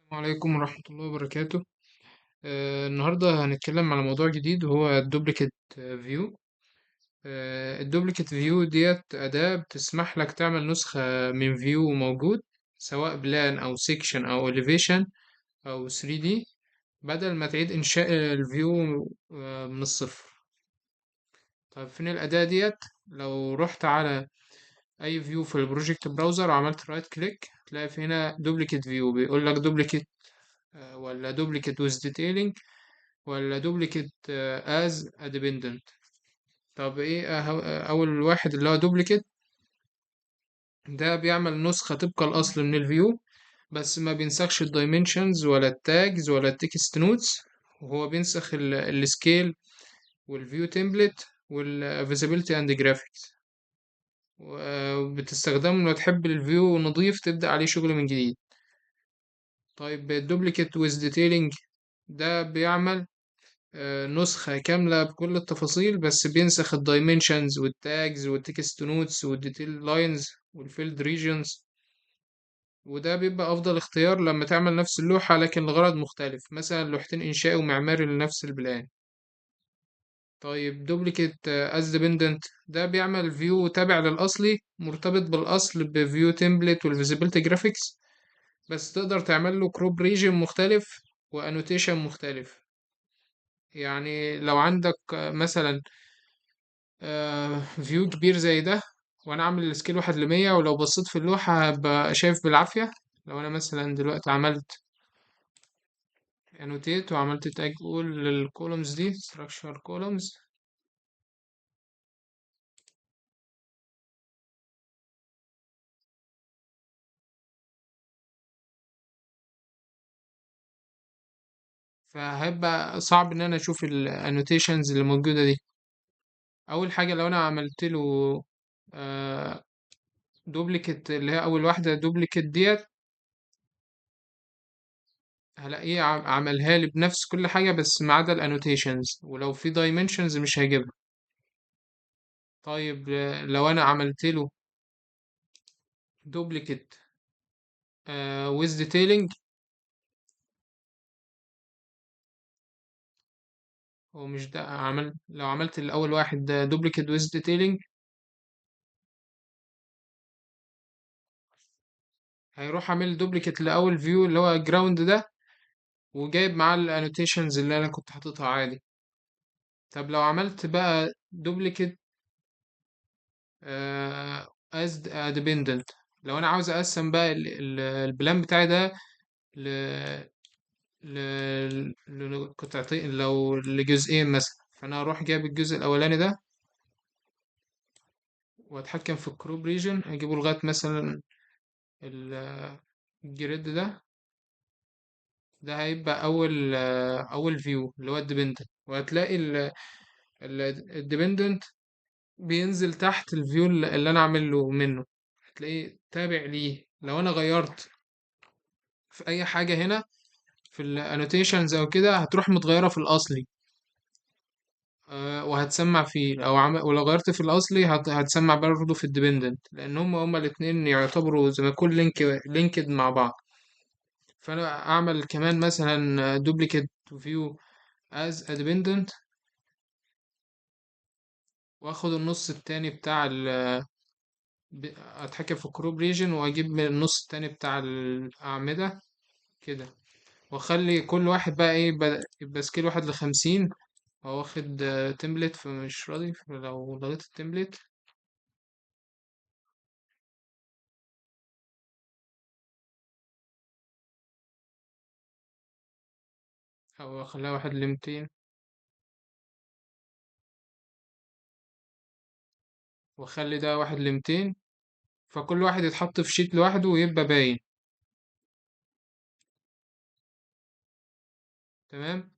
السلام عليكم ورحمة الله وبركاته. النهاردة هنتكلم على موضوع جديد وهو الدوبليكيت فيو. الدوبليكيت فيو ديت أداة بتسمح لك تعمل نسخة من فيو موجود، سواء بلان أو سيكشن أو elevation أو 3D، بدل ما تعيد إنشاء الفيو من الصفر. طيب فين الأداة ديت؟ لو رحت على أي فيو في البروجكت براوزر وعملت رايت كليك تلاقي في هنا دوبليكيت فيو، بيقول لك دوبليكيت ولا دوبليكيت with detailing ولا دوبليكيت as a dependent. طب ايه اول واحد اللي هو دوبليكيت ده بيعمل نسخة طبق الاصل من الفيو، بس ما بينسخش الدايمنشنز ولا التاجز ولا التكست نوتس، وهو بينسخ السكيل والفيو تمبلت والفيزيبيليتي اند جرافيكس. وبتستخدمه لو تحب الفيو نضيف تبدأ عليه شغل من جديد. طيب الدوبليكيت with detailing ده بيعمل نسخة كاملة بكل التفاصيل، بس بينسخ الدايمنشنز والتاجز والتكست نوتس والديتيل لاينز والفيلد ريجنز. وده بيبقى أفضل اختيار لما تعمل نفس اللوحة لكن لغرض مختلف، مثلا لوحتين إنشائي ومعماري لنفس البلان. طيب دوبليكيت از ديبندنت ده بيعمل فيو تابع للأصلي مرتبط بالأصل بفيو تمبلت والفيزيبيليتي جرافيكس، بس تقدر تعمل له كروب ريجن مختلف وانوتيشن مختلف. يعني لو عندك مثلا فيو كبير زي ده، وانا عامل السكيل 1:100، ولو بصيت في اللوحة هبقى شايف بالعافية. لو انا مثلا دلوقتي عملت انوتيت وعملت تاج اول للكولومز دي structure columns، فهيبقى صعب ان انا اشوف الانوتيشنز اللي موجودة دي. اول حاجة لو انا عملت له دوبليكيت اللي هي اول واحدة دوبليكيت ديت، هلاقيه عملها لي بنفس كل حاجة بس ما عدا الانوتيشنز، ولو في دايمنشنز مش هيجيبها. طيب لو انا عملت له دوبليكيت with detailing، هو مش ده لو عملت الأول واحد ده duplicate with detailing، هيروح عامل دوبليكيت لأول فيو اللي هو الجراوند ده، وجايب معاه الانوتيشنز اللي أنا كنت حاططها عادي. طب لو عملت بقى دوبليكيت as a dependent، لو أنا عاوز أقسم بقى البلان بتاعي ده ل لقطعتين، لو لجزئين مثلا، فأنا هروح جايب الجزء الأولاني ده وأتحكم في الكروب ريجن، أجيبه لغاية مثلا الجريد ده. ده هيبقى اول فيو اللي هو الديبندنت، وهتلاقي الديبندنت بينزل تحت الفيو اللي انا عامل له منه، هتلاقيه تابع ليه. لو انا غيرت في اي حاجه هنا في الانوتيشنز او كده هتروح متغيره في الاصلي، وهتسمع فيه، ولو غيرت في الاصلي هتسمع برضه في الديبندنت، لان هما الاتنين يعتبروا زي ما يكون لينكد مع بعض. فانا اعمل كمان مثلا دوبليكيت فيو as a dependent، واخد النص التاني بتاع اتحكم في الكروب ريجن واجيب من النص التاني بتاع الاعمدة كده، واخلي كل واحد بقى ايه يبقى سكيل 1:50. هو واخد تمبلت فمش راضي، لو لغيت التمبلت او اخليها 1:200، واخلي ده 1:200، فكل واحد يتحط في شيت لوحده ويبقى باين. تمام.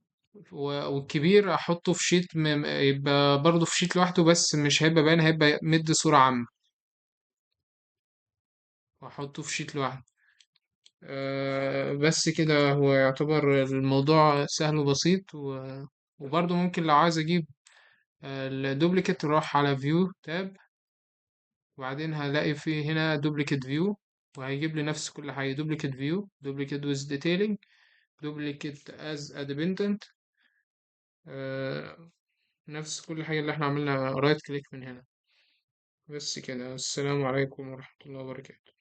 والكبير احطه في شيت يبقى برضه في شيت لوحده، بس مش هيبقى باين، هيبقى مدي صورة عامة، واحطه في شيت لوحده. بس كده هو يعتبر الموضوع سهل وبسيط. وبرضه ممكن لو عايز اجيب الدوبليكيت اروح على فيو تاب، وبعدين هلاقي فيه هنا دوبليكيت فيو، وهيجيب لي نفس كل حاجة: duplicate view, duplicate with detailing, duplicate as a dependent. آه نفس كل حاجة اللي احنا عملنا رايت كليك من هنا. بس كده، السلام عليكم ورحمة الله وبركاته.